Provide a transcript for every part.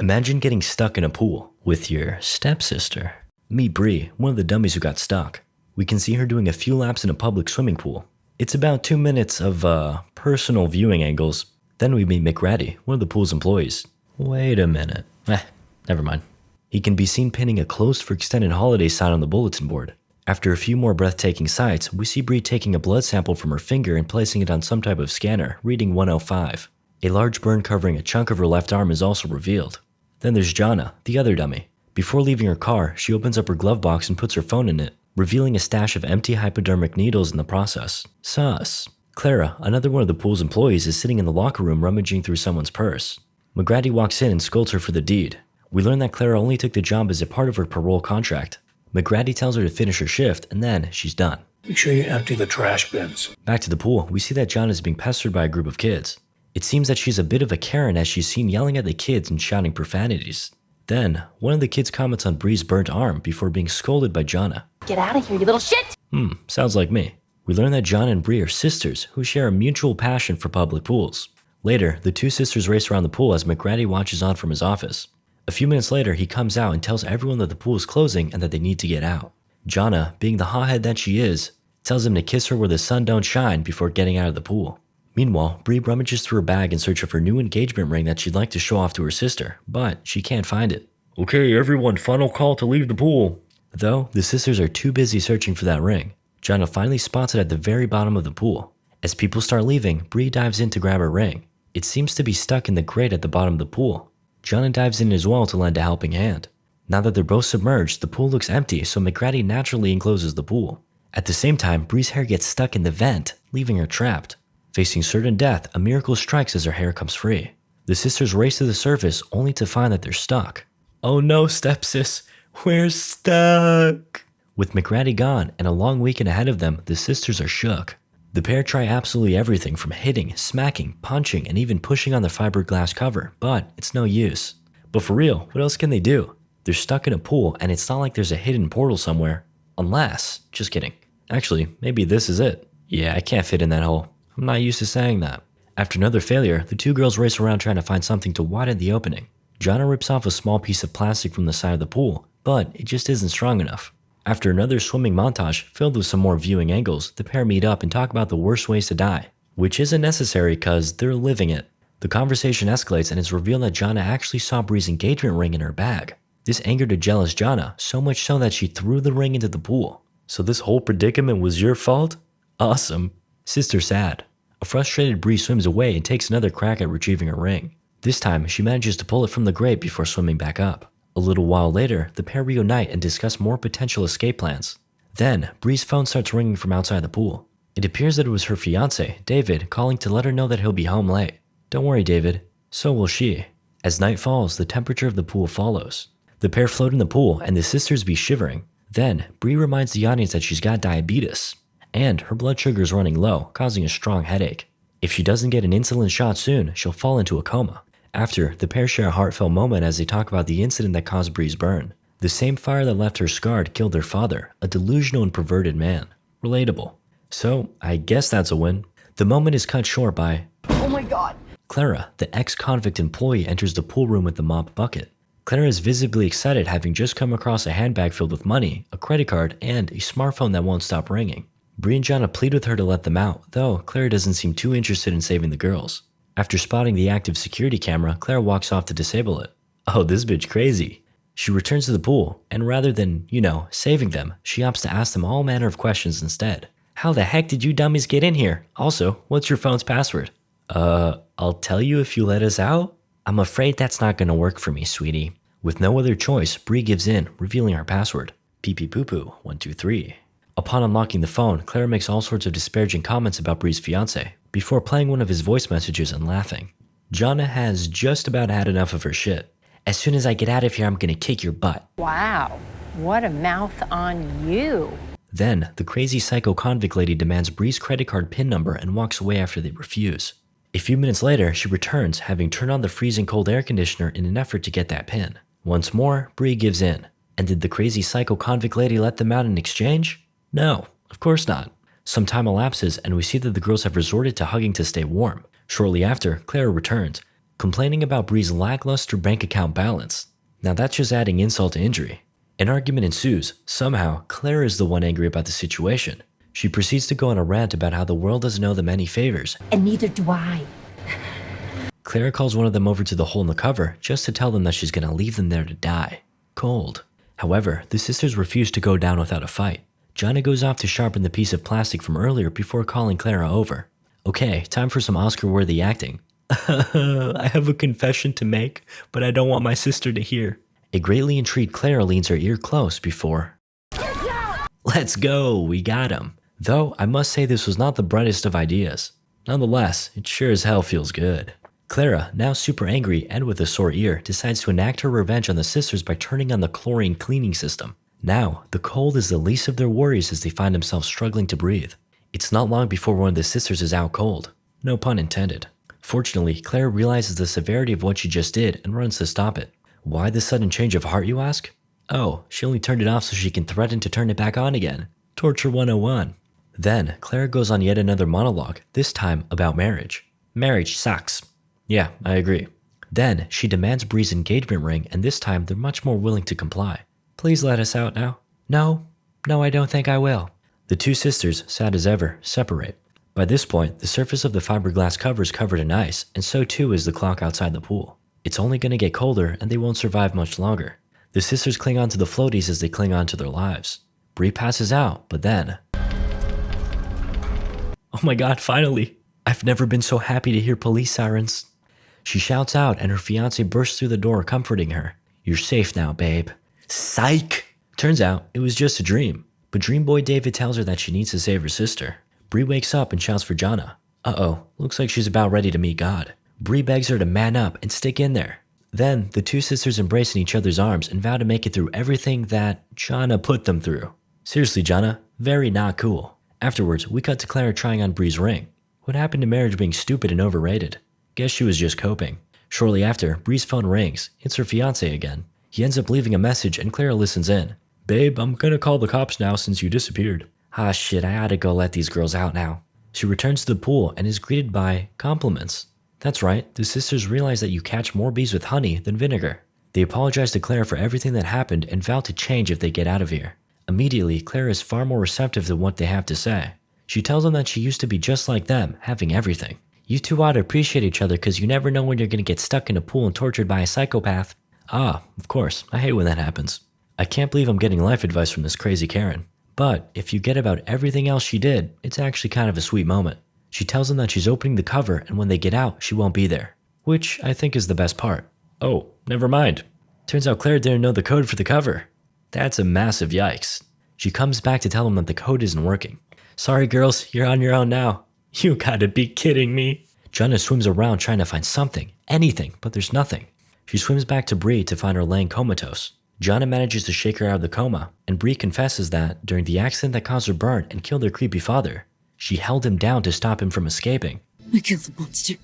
Imagine getting stuck in a pool with your stepsister. Meet Bree, one of the dummies who got stuck. We can see her doing a few laps in a public swimming pool. It's about 2 minutes of personal viewing angles. Then we meet Mrbeast, one of the pool's employees. Wait a minute. Never mind. He can be seen pinning a closed for extended holiday sign on the bulletin board. After a few more breathtaking sights, we see Bree taking a blood sample from her finger and placing it on some type of scanner, reading 105. A large burn covering a chunk of her left arm is also revealed. Then there's Jana, the other dummy. Before leaving her car, she opens up her glove box and puts her phone in it, revealing a stash of empty hypodermic needles in the process. Sus. Clara, another one of the pool's employees, is sitting in the locker room rummaging through someone's purse. Mrbeast walks in and scolds her for the deed. We learn that Clara only took the job as a part of her parole contract. Mrbeast tells her to finish her shift, and then she's done. Make sure you empty the trash bins. Back to the pool, we see that John is being pestered by a group of kids. It seems that she's a bit of a Karen as she's seen yelling at the kids and shouting profanities. Then, one of the kids comments on Bree's burnt arm before being scolded by Jana. Get out of here, you little shit! Sounds like me. We learn that Jana and Bree are sisters who share a mutual passion for public pools. Later, the two sisters race around the pool as Mrbeast watches on from his office. A few minutes later, he comes out and tells everyone that the pool is closing and that they need to get out. Jana, being the hothead that she is, tells him to kiss her where the sun don't shine before getting out of the pool. Meanwhile, Bree rummages through her bag in search of her new engagement ring that she'd like to show off to her sister, but she can't find it. Okay, everyone, final call to leave the pool. Though, the sisters are too busy searching for that ring. Jana finally spots it at the very bottom of the pool. As people start leaving, Bree dives in to grab her ring. It seems to be stuck in the grate at the bottom of the pool. Jana dives in as well to lend a helping hand. Now that they're both submerged, the pool looks empty, so Mrbeast naturally encloses the pool. At the same time, Bree's hair gets stuck in the vent, leaving her trapped. Facing certain death, a miracle strikes as her hair comes free. The sisters race to the surface only to find that they're stuck. Oh no, stepsis, we're stuck! With Mrbeast gone and a long weekend ahead of them, the sisters are shook. The pair try absolutely everything from hitting, smacking, punching, and even pushing on the fiberglass cover, but it's no use. But for real, what else can they do? They're stuck in a pool and it's not like there's a hidden portal somewhere. Unless, just kidding. Actually, maybe this is it. Yeah, I can't fit in that hole. I'm not used to saying that. After another failure, the two girls race around trying to find something to widen the opening. Jana rips off a small piece of plastic from the side of the pool, but it just isn't strong enough. After another swimming montage filled with some more viewing angles, the pair meet up and talk about the worst ways to die, which isn't necessary cause they're living it. The conversation escalates and it's revealed that Jana actually saw Bree's engagement ring in her bag. This angered a jealous Jana, so much so that she threw the ring into the pool. So this whole predicament was your fault? Awesome. Sister sad. A frustrated Bree swims away and takes another crack at retrieving her ring. This time, she manages to pull it from the grate before swimming back up. A little while later, the pair reunite and discuss more potential escape plans. Then, Bree's phone starts ringing from outside the pool. It appears that it was her fiancé, David, calling to let her know that he'll be home late. Don't worry, David. So will she. As night falls, the temperature of the pool follows. The pair float in the pool and the sisters be shivering. Then, Bree reminds the audience that she's got diabetes. And her blood sugar is running low, causing a strong headache. If she doesn't get an insulin shot soon, she'll fall into a coma. After, the pair share a heartfelt moment as they talk about the incident that caused Bree's burn. The same fire that left her scarred killed their father, a delusional and perverted man. Relatable. So, I guess that's a win. The moment is cut short by, Oh my god! Clara, the ex-convict employee, enters the pool room with the mop bucket. Clara is visibly excited, having just come across a handbag filled with money, a credit card, and a smartphone that won't stop ringing. Bree and Jana plead with her to let them out, though Clara doesn't seem too interested in saving the girls. After spotting the active security camera, Clara walks off to disable it. Oh, this bitch crazy. She returns to the pool, and rather than, saving them, she opts to ask them all manner of questions instead. How the heck did you dummies get in here? Also, what's your phone's password? I'll tell you if you let us out? I'm afraid that's not gonna work for me, sweetie. With no other choice, Bree gives in, revealing her password. Pee-pee-poo-poo, 123. Upon unlocking the phone, Clara makes all sorts of disparaging comments about Bree's fiancé, before playing one of his voice messages and laughing. Jana has just about had enough of her shit. As soon as I get out of here, I'm gonna kick your butt. Wow, what a mouth on you. Then, the crazy psycho convict lady demands Bree's credit card PIN number and walks away after they refuse. A few minutes later, she returns, having turned on the freezing cold air conditioner in an effort to get that PIN. Once more, Bree gives in. And did the crazy psycho convict lady let them out in exchange? No, of course not. Some time elapses and we see that the girls have resorted to hugging to stay warm. Shortly after, Clara returns. complaining about Bree's lackluster bank account balance. Now that's just adding insult to injury. An argument ensues. Somehow, Clara is the one angry about the situation. She proceeds to go on a rant about how the world doesn't owe them any favors. And neither do I. Clara calls one of them over to the hole in the cover just to tell them that she's gonna leave them there to die. Cold. However, the sisters refuse to go down without a fight. Jonna goes off to sharpen the piece of plastic from earlier before calling Clara over. Okay, time for some Oscar-worthy acting. I have a confession to make, but I don't want my sister to hear. A greatly intrigued Clara leans her ear close before... Let's go, we got him. Though, I must say this was not the brightest of ideas. Nonetheless, it sure as hell feels good. Clara, now super angry and with a sore ear, decides to enact her revenge on the sisters by turning on the chlorine cleaning system. Now, the cold is the least of their worries as they find themselves struggling to breathe. It's not long before one of the sisters is out cold. No pun intended. Fortunately, Clara realizes the severity of what she just did and runs to stop it. Why the sudden change of heart, you ask? Oh, she only turned it off so she can threaten to turn it back on again. Torture 101. Then, Clara goes on yet another monologue, this time about marriage. Marriage sucks. Yeah, I agree. Then, she demands Bree's engagement ring, and this time they're much more willing to comply. Please let us out now. No, I don't think I will. The two sisters, sad as ever, separate. By this point, the surface of the fiberglass cover is covered in ice, and so too is the clock outside the pool. It's only going to get colder, and they won't survive much longer. The sisters cling on to the floaties as they cling on to their lives. Bree passes out, but then... Oh my god, finally! I've never been so happy to hear police sirens. She shouts out, and her fiancé bursts through the door, comforting her. You're safe now, babe. Psych! Turns out, it was just a dream. But Dream Boy David tells her that she needs to save her sister. Bree wakes up and shouts for Jonna. Uh-oh, looks like she's about ready to meet God. Bree begs her to man up and stick in there. Then, the two sisters embrace in each other's arms and vow to make it through everything that Jonna put them through. Seriously, Jonna, very not cool. Afterwards, we cut to Clara trying on Bree's ring. What happened to marriage being stupid and overrated? Guess she was just coping. Shortly after, Bree's phone rings. It's her fiancé again. He ends up leaving a message and Clara listens in. Babe, I'm gonna call the cops now since you disappeared. Ah shit, I oughta go let these girls out now. She returns to the pool and is greeted by compliments. That's right, the sisters realize that you catch more bees with honey than vinegar. They apologize to Clara for everything that happened and vow to change if they get out of here. Immediately, Clara is far more receptive to what they have to say. She tells them that she used to be just like them, having everything. You two ought to appreciate each other because you never know when you're gonna get stuck in a pool and tortured by a psychopath. Ah, of course, I hate when that happens. I can't believe I'm getting life advice from this crazy Karen. But if you get about everything else she did, it's actually kind of a sweet moment. She tells them that she's opening the cover and when they get out, she won't be there. Which I think is the best part. Oh, never mind. Turns out Claire didn't know the code for the cover. That's a massive yikes. She comes back to tell them that the code isn't working. Sorry girls, you're on your own now. You gotta be kidding me. Jonna swims around trying to find something, anything, but there's nothing. She swims back to Bree to find her laying comatose. Jonna manages to shake her out of the coma, and Bree confesses that, during the accident that caused her burn and killed her creepy father, she held him down to stop him from escaping. I killed the monster.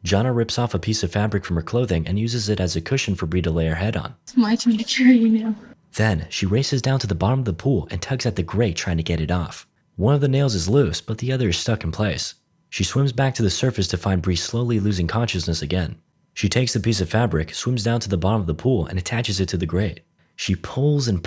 Jonna rips off a piece of fabric from her clothing and uses it as a cushion for Bree to lay her head on. It's my turn to carry you now. Then, she races down to the bottom of the pool and tugs at the grate trying to get it off. One of the nails is loose, but the other is stuck in place. She swims back to the surface to find Bree slowly losing consciousness again. She takes the piece of fabric, swims down to the bottom of the pool, and attaches it to the grate. She pulls, and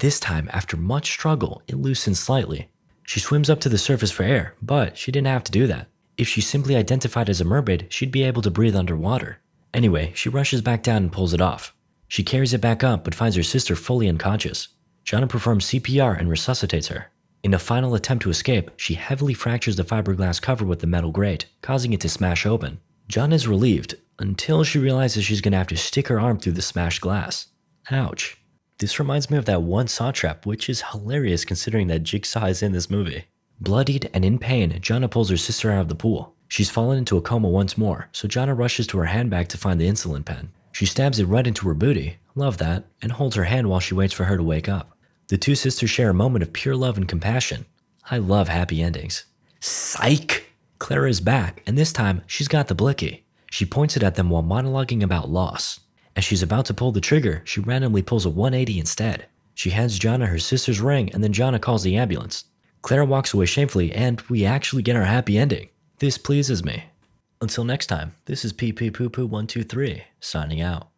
this time, after much struggle, it loosens slightly. She swims up to the surface for air, but she didn't have to do that. If she simply identified as a mermaid, she'd be able to breathe underwater. Anyway, she rushes back down and pulls it off. She carries it back up, but finds her sister fully unconscious. Jonna performs CPR and resuscitates her. In a final attempt to escape, she heavily fractures the fiberglass cover with the metal grate, causing it to smash open. Jonna is relieved, until she realizes she's gonna have to stick her arm through the smashed glass. Ouch. This reminds me of that one Saw trap, which is hilarious considering that Jigsaw is in this movie. Bloodied and in pain, Jonna pulls her sister out of the pool. She's fallen into a coma once more, so Jonna rushes to her handbag to find the insulin pen. She stabs it right into her booty, love that, and holds her hand while she waits for her to wake up. The two sisters share a moment of pure love and compassion. I love happy endings. Psych! Clara is back, and this time, she's got the blicky. She points it at them while monologuing about loss. As she's about to pull the trigger, she randomly pulls a 180 instead. She hands Jonna her sister's ring, and then Jonna calls the ambulance. Clara walks away shamefully, and we actually get our happy ending. This pleases me. Until next time, this is PP Poo Poo 123 signing out.